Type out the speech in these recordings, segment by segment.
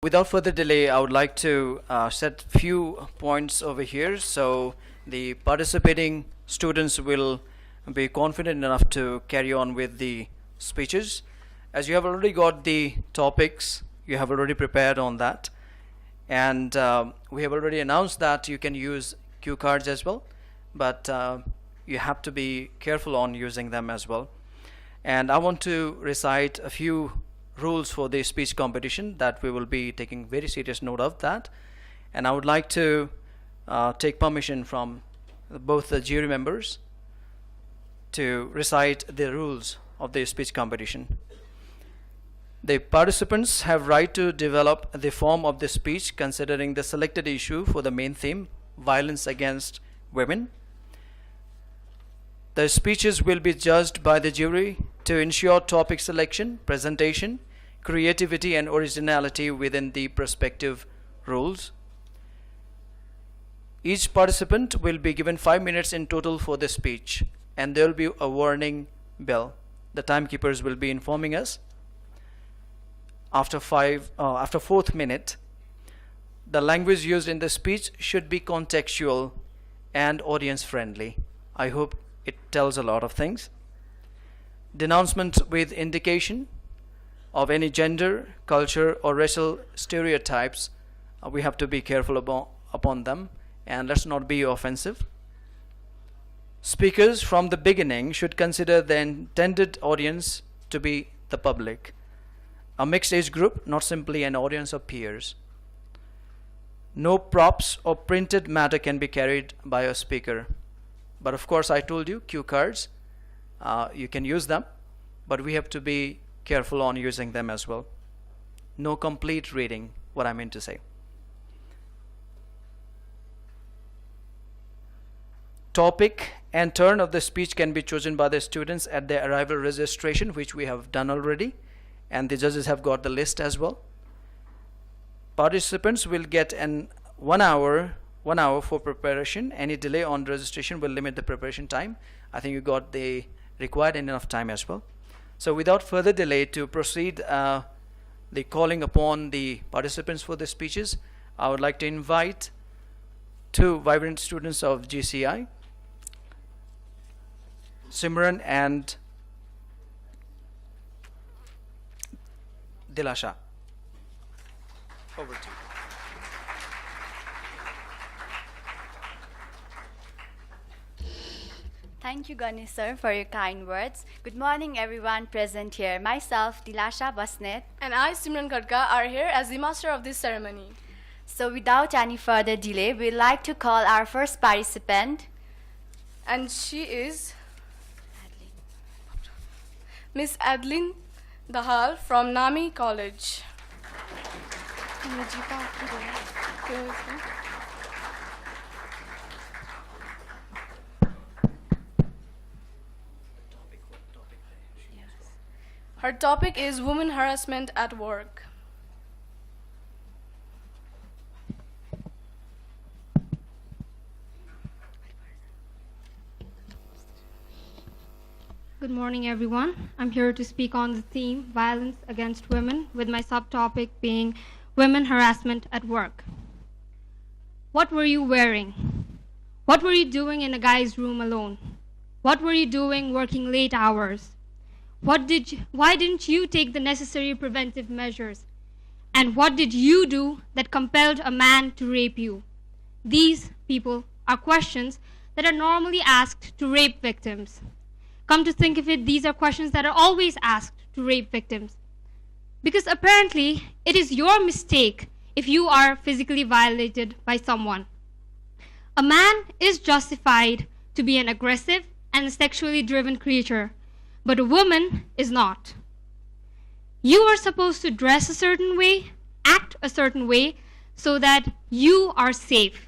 Without further delay, I would like to set few points over here so the participating students will be confident enough to carry on with the speeches. As you have already got the topics, you have already prepared on that, and we have already announced that you can use cue cards as well, but you have to be careful on using them as well. And I want to recite a few rules for the speech competition that we will be taking very serious note of that. And I would like to take permission from both the jury members to recite the rules of the speech competition. The participants have right to develop the form of the speech considering the selected issue for the main theme, violence against women. The speeches will be judged by the jury to ensure topic selection, presentation, creativity, and originality within the prospective rules. Each participant will be given 5 minutes in total for the speech, and there will be a warning bell. The timekeepers will be informing us after fourth minute. The language used in the speech should be contextual and audience friendly. I hope it tells a lot of things. Denouncement with indication of any gender, culture, or racial stereotypes, we have to be careful upon them, and let's not be offensive. Speakers from the beginning should consider the intended audience to be the public, a mixed age group, not simply an audience of peers. No props or printed matter can be carried by a speaker. But of course, I told you, cue cards, you can use them, but we have to be careful on using them as well. No complete reading, what I mean to say. Topic and turn of the speech can be chosen by the students at their arrival registration, which we have done already, and the judges have got the list as well. Participants will get an 1 hour for preparation. Any delay on registration will limit the preparation time. I think you got the required enough time as well. So without further delay, to proceed the calling upon the participants for the speeches, I would like to invite two vibrant students of GCI, Simran and Dilasha. Over to you. Thank you, Ganesh sir, for your kind words. Good morning, everyone present here. Myself, Dilasha Basnet, and I, Simran Khadka, are here as the master of this ceremony. So without any further delay, we'd like to call our first participant. And she is Miss Adeline Dahal from Nami College. Her topic is women harassment at work. Good morning, everyone. I'm here to speak on the theme violence against women, with my subtopic being women harassment at work. What were you wearing? What were you doing in a guy's room alone? What were you doing working late hours? Why didn't you take the necessary preventive measures? And what did you do that compelled a man to rape you? These, people, are questions that are normally asked to rape victims. Come to think of it, these are questions that are always asked to rape victims. Because apparently, it is your mistake if you are physically violated by someone. A man is justified to be an aggressive and sexually driven creature, but a woman is not. You are supposed to dress a certain way, act a certain way, so that you are safe.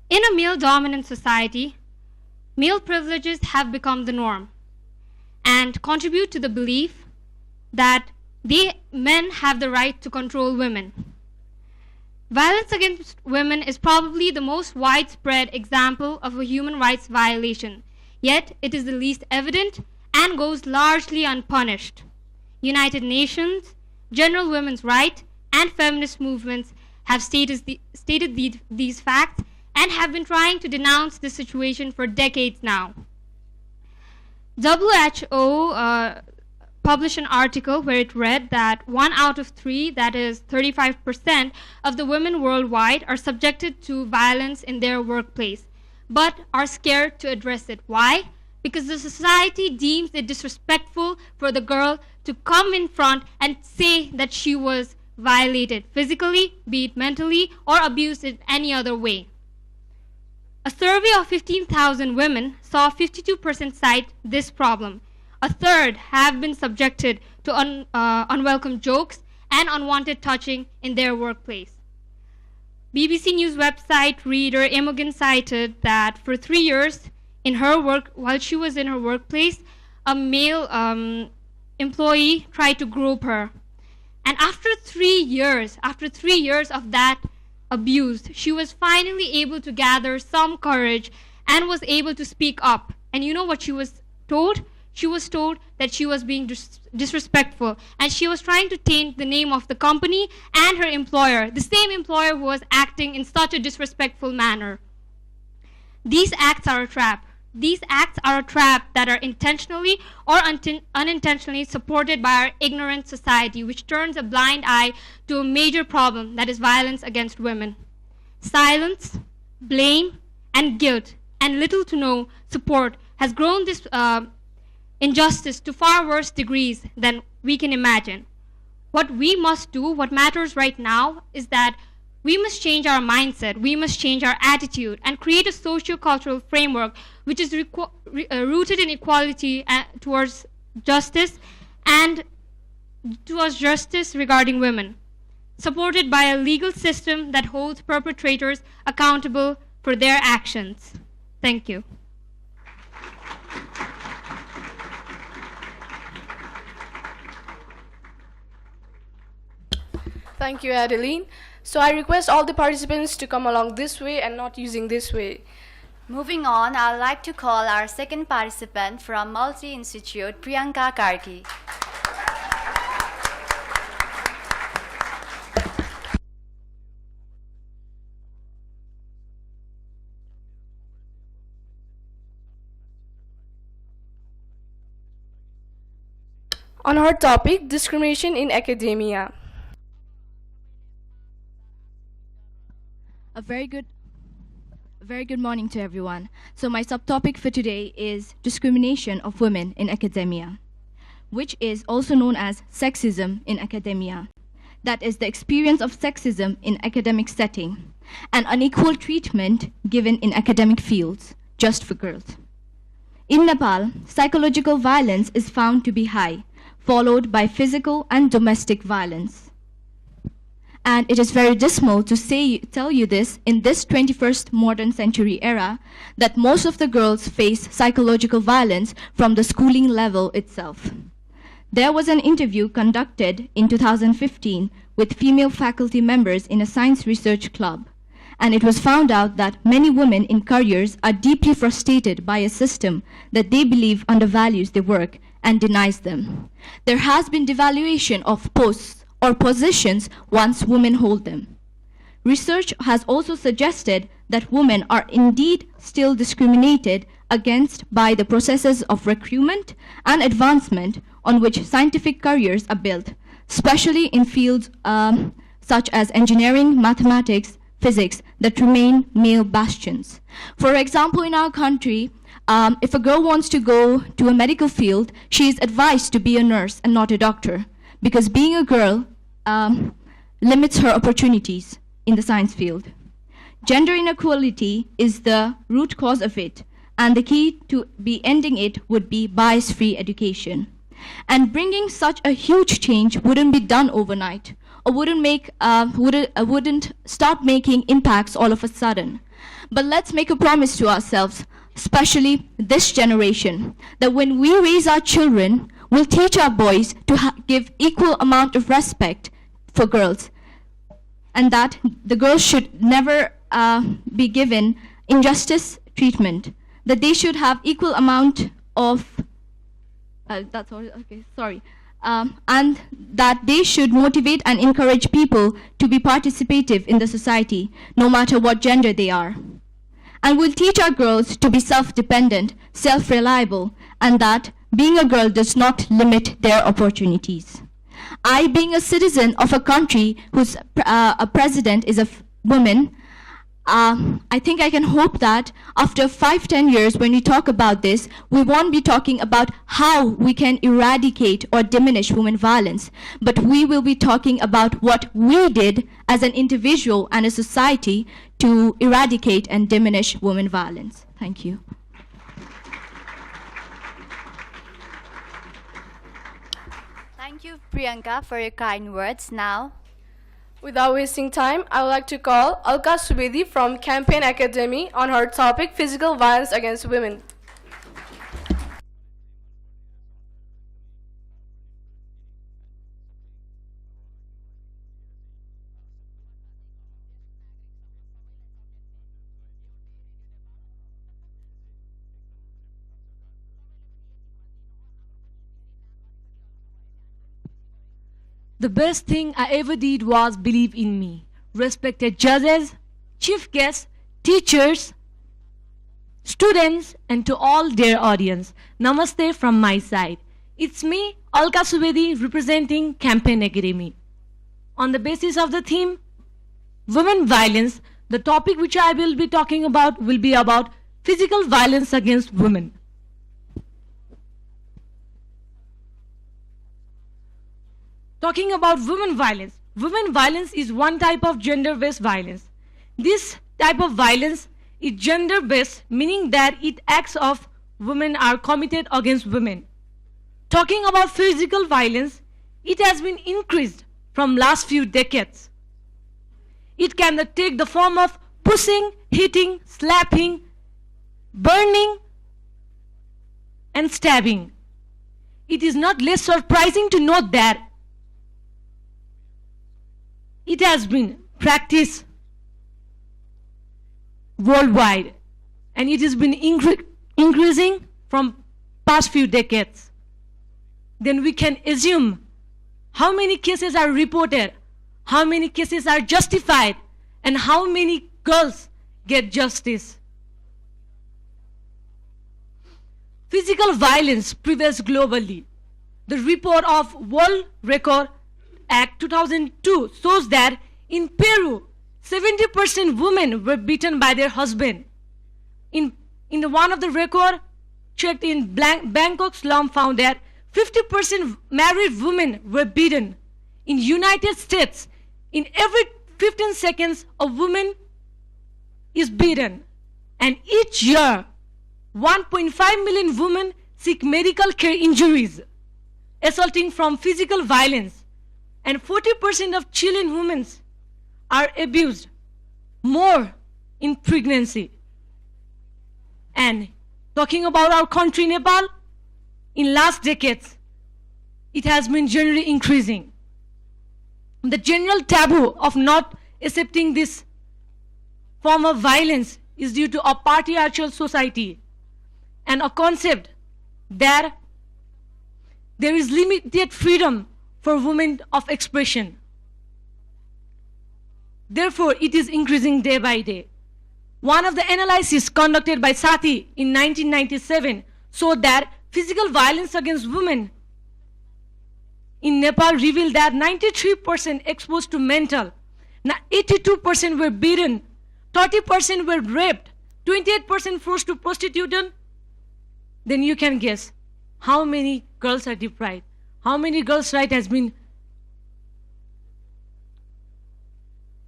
In a male-dominant society, male privileges have become the norm and contribute to the belief that men have the right to control women. Violence against women is probably the most widespread example of a human rights violation, yet it is the least evident and goes largely unpunished. United Nations General Women's Rights and feminist movements have stated these facts and have been trying to denounce this situation for decades now. WHO published an article where it read that 1 out of 3, that is 35% of the women worldwide, are subjected to violence in their workplace, but are scared to address it. Why? Because the society deems it disrespectful for the girl to come in front and say that she was violated physically, be it mentally, or abused in any other way. A survey of 15,000 women saw 52% cite this problem. A third have been subjected to unwelcome jokes and unwanted touching in their workplace. BBC News website reader Imogen cited that for 3 years while she was in her workplace, a male employee tried to grope her. And after 3 years of that abuse, she was finally able to gather some courage and was able to speak up. And you know what she was told? She was told that she was being disrespectful, and she was trying to taint the name of the company and her employer, the same employer who was acting in such a disrespectful manner. These acts are a trap. These acts are a trap that are intentionally or unintentionally supported by our ignorant society, which turns a blind eye to a major problem, that is violence against women. Silence, blame, and guilt, and little to no support has grown this injustice to far worse degrees than we can imagine. What we must do, what matters right now, is that we must change our mindset, we must change our attitude, and create a socio-cultural framework which is rooted in equality towards justice and towards justice regarding women, supported by a legal system that holds perpetrators accountable for their actions. Thank you. Thank you, Adeline. So I request all the participants to come along this way and not using this way. Moving on, I'd like to call our second participant from Multi Institute, Priyanka Karki. On our topic, discrimination in academia. A very good morning to everyone. So my subtopic for today is discrimination of women in academia, which is also known as sexism in academia. That is the experience of sexism in academic setting and unequal treatment given in academic fields just for girls. In Nepal, psychological violence is found to be high, followed by physical and domestic violence. And it is very dismal to tell you this in this 21st modern century era, that most of the girls face psychological violence from the schooling level itself. There was an interview conducted in 2015 with female faculty members in a science research club, and it was found out that many women in careers are deeply frustrated by a system that they believe undervalues their work and denies them. There has been devaluation of posts or positions once women hold them. Research has also suggested that women are indeed still discriminated against by the processes of recruitment and advancement on which scientific careers are built, especially in fields such as engineering, mathematics, physics, that remain male bastions. For example, in our country, if a girl wants to go to a medical field, she is advised to be a nurse and not a doctor, because being a girl limits her opportunities in the science field. Gender inequality is the root cause of it, and the key to be ending it would be bias-free education. And bringing such a huge change wouldn't be done overnight, or wouldn't start making impacts all of a sudden. But let's make a promise to ourselves, especially this generation, that when we raise our children, we'll teach our boys to give equal amount of respect for girls, and that the girls should never be given injustice treatment, that they should have equal amount of and that they should motivate and encourage people to be participative in the society, no matter what gender they are. And we'll teach our girls to be self-dependent, self-reliable, and that being a girl does not limit their opportunities. I, being a citizen of a country whose a president is a woman, I think I can hope that after 5-10 years, when we talk about this, we won't be talking about how we can eradicate or diminish women violence, but we will be talking about what we did as an individual and a society to eradicate and diminish women violence. Thank you. Thank you, Priyanka, for your kind words. Now, Without wasting time, I would like to call Alka Subedi from Campaign Academy on her topic, physical violence against women. The best thing I ever did was believe in me. Respected judges, chief guests, teachers, students, and to all dear audience, namaste from my side. It's me, Alka Subedi, representing Campaign Academy. On the basis of the theme, women violence, the topic which I will be talking about will be about physical violence against women. Talking about women violence is one type of gender-based violence. This type of violence is gender-based, meaning that it acts of women are committed against women. Talking about physical violence, it has been increased from last few decades. It can take the form of pushing, hitting, slapping, burning, and stabbing. It is not less surprising to note that it has been practiced worldwide, and it has been increasing from past few decades. Then we can assume how many cases are reported, how many cases are justified, and how many girls get justice. Physical violence prevails globally. The report of World Record Act 2002 shows that in Peru, 70% women were beaten by their husband. In one of the record checked in Bangkok slum found that 50% married women were beaten. In United States, in every 15 seconds, a woman is beaten. And each year, 1.5 million women seek medical care injuries, resulting from physical violence. And 40% of Chilean women are abused, more in pregnancy. And talking about our country, Nepal, in last decades, it has been generally increasing. The general taboo of not accepting this form of violence is due to a patriarchal society and a concept that there is limited freedom for women of expression. Therefore, it is increasing day by day. One of the analyses conducted by Sati in 1997 showed that physical violence against women in Nepal revealed that 93% exposed to mental, 82% were beaten, 30% were raped, 28% forced to prostitution. Then you can guess how many girls are deprived. How many girls' rights has been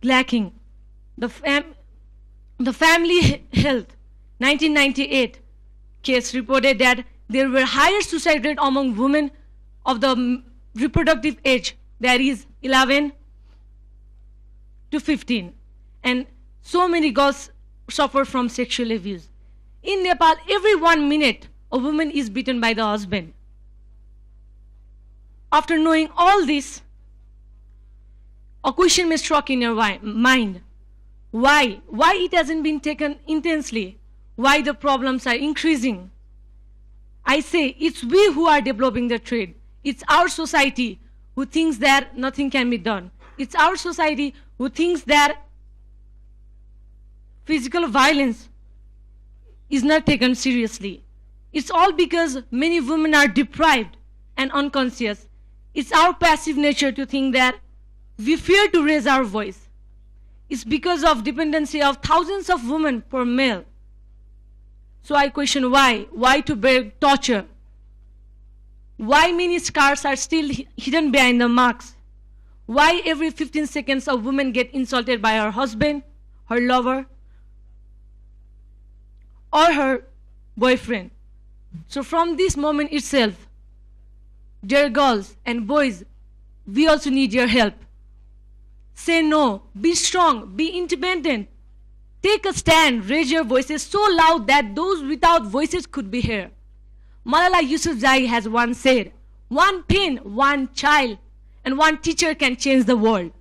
lacking? The Family Health 1998 case reported that there were higher suicide rate among women of the reproductive age, that is 11 to 15. And so many girls suffer from sexual abuse. In Nepal, every 1 minute, a woman is beaten by the husband. After knowing all this, a question may struck in your mind. Why? Why it hasn't been taken intensely? Why the problems are increasing? I say it's we who are developing the trade. It's our society who thinks that nothing can be done. It's our society who thinks that physical violence is not taken seriously. It's all because many women are deprived and unconscious. It's our passive nature to think that we fear to raise our voice. It's because of dependency of thousands of women per male. So I question why? Why to bear torture? Why many scars are still hidden behind the marks? Why every 15 seconds a woman gets insulted by her husband, her lover, or her boyfriend? So from this moment itself, dear girls and boys, we also need your help. Say no, be strong, be independent. Take a stand, raise your voices so loud that those without voices could be heard. Malala Yousafzai has once said, one pen, one child, and one teacher can change the world.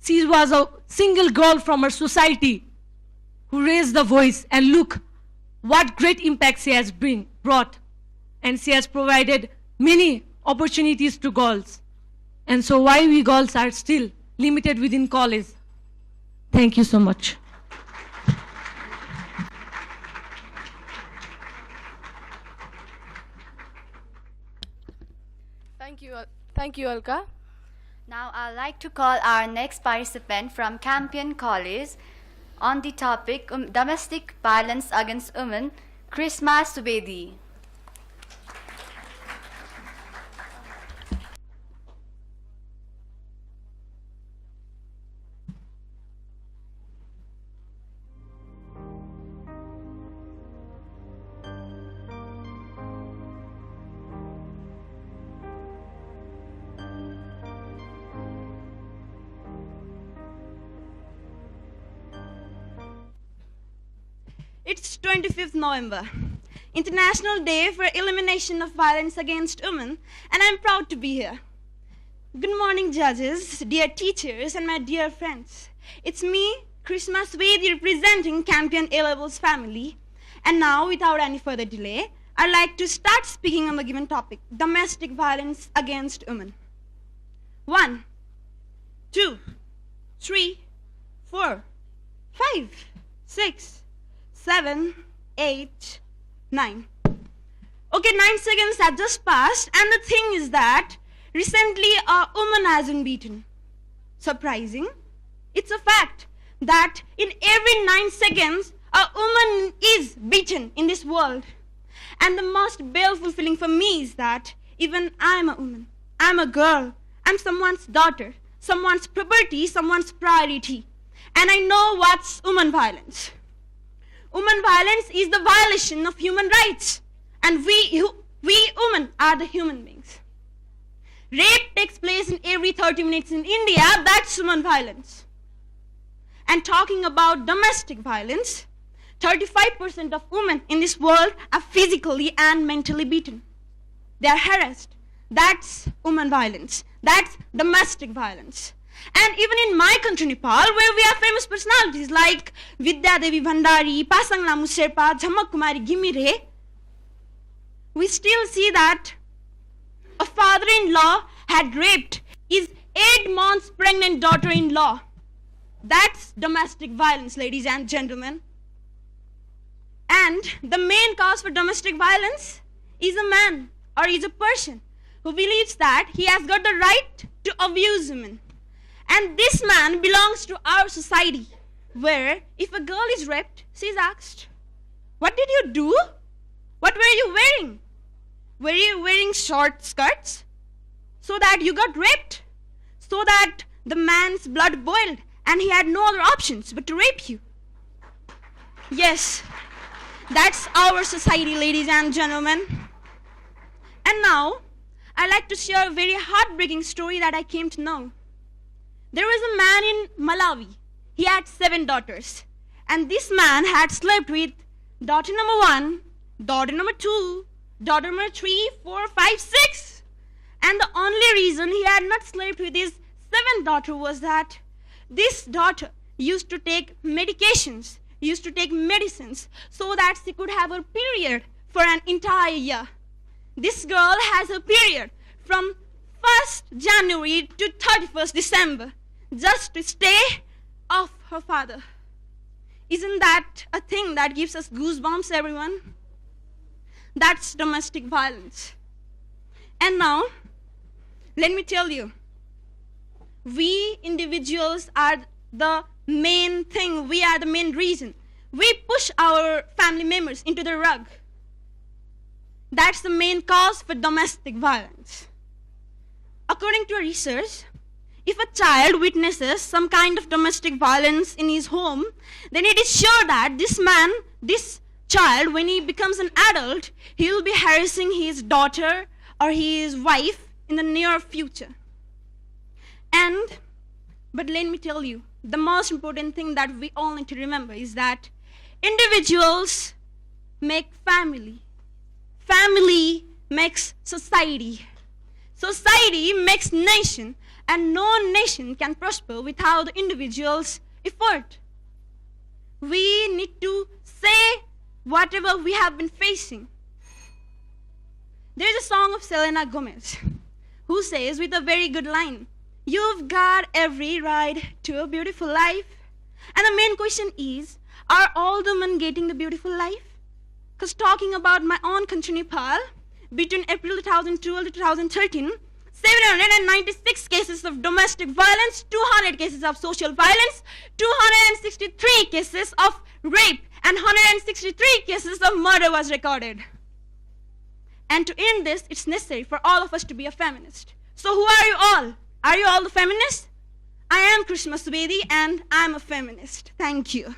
She was a single girl from her society who raised the voice, and look what great impact she has brought. And she has provided many opportunities to girls. And so why we girls are still limited within college? Thank you so much. Thank you, Alka. Now I'd like to call our next participant from Campion College on the topic domestic violence against women, Krishma Subedi. It's 25th November, International Day for Elimination of Violence Against Women, and I'm proud to be here. Good morning, judges, dear teachers, and my dear friends. It's me, Krishma Swedi, representing Campion A-Levels family. And now, without any further delay, I'd like to start speaking on the given topic, domestic violence against women. 1, 2, 3, 4, 5, 6, 7, 8, 9. Okay, 9 seconds have just passed, and the thing is that recently a woman has been beaten. Surprising? It's a fact that in every 9 seconds, a woman is beaten in this world. And the most baleful feeling for me is that even I'm a woman, I'm a girl, I'm someone's daughter, someone's property, someone's priority. And I know what's woman violence. Woman violence is the violation of human rights, and we women are the human beings. Rape takes place in every 30 minutes in India, that's woman violence. And talking about domestic violence, 35% of women in this world are physically and mentally beaten. They are harassed. That's woman violence. That's domestic violence. And even in my country, Nepal, where we have famous personalities like Vidya Devi Bhandari, Pasang Lamu Sherpa, Jhamak Kumari Gimire, we still see that a father-in-law had raped his 8 months pregnant daughter-in-law. That's domestic violence, ladies and gentlemen. And the main cause for domestic violence is a man or is a person who believes that he has got the right to abuse women. And this man belongs to our society, where if a girl is raped, she is asked, "What did you do? What were you wearing? Were you wearing short skirts? So that you got raped? So that the man's blood boiled and he had no other options but to rape you?" Yes, that's our society, ladies and gentlemen. And now, I'd like to share a very heartbreaking story that I came to know. There was a man in Malawi. He had 7 daughters. And this man had slept with daughter number 1, daughter number 2, daughter number 3, 4, 5, 6. And the only reason he had not slept with his 7th daughter was that this daughter used to take medications, used to take medicines so that she could have her period for an entire year. this girl has her period from 1st January to 31st December just to stay off her father. Isn't that a thing that gives us goosebumps, everyone? That's domestic violence. And now, let me tell you, we individuals are the main thing, we are the main reason. We push our family members into the rug. That's the main cause for domestic violence. According to a research, if a child witnesses some kind of domestic violence in his home, then it is sure that this child, when he becomes an adult, he will be harassing his daughter or his wife in the near future. But let me tell you, the most important thing that we all need to remember is that individuals make family. Family makes society. Society makes nation, and no nation can prosper without the individual's effort. We need to say whatever we have been facing. There is a song of Selena Gomez who says with a very good line, "You've got every right to a beautiful life." And the main question is, are all the men getting the beautiful life? Because talking about my own country, Nepal, between April 2012 to 2013, 796 cases of domestic violence, 200 cases of social violence, 263 cases of rape, and 163 cases of murder was recorded. And to end this, it's necessary for all of us to be a feminist. So who are you all? Are you all the feminists? I am Krishma Subedi, and I'm a feminist. Thank you.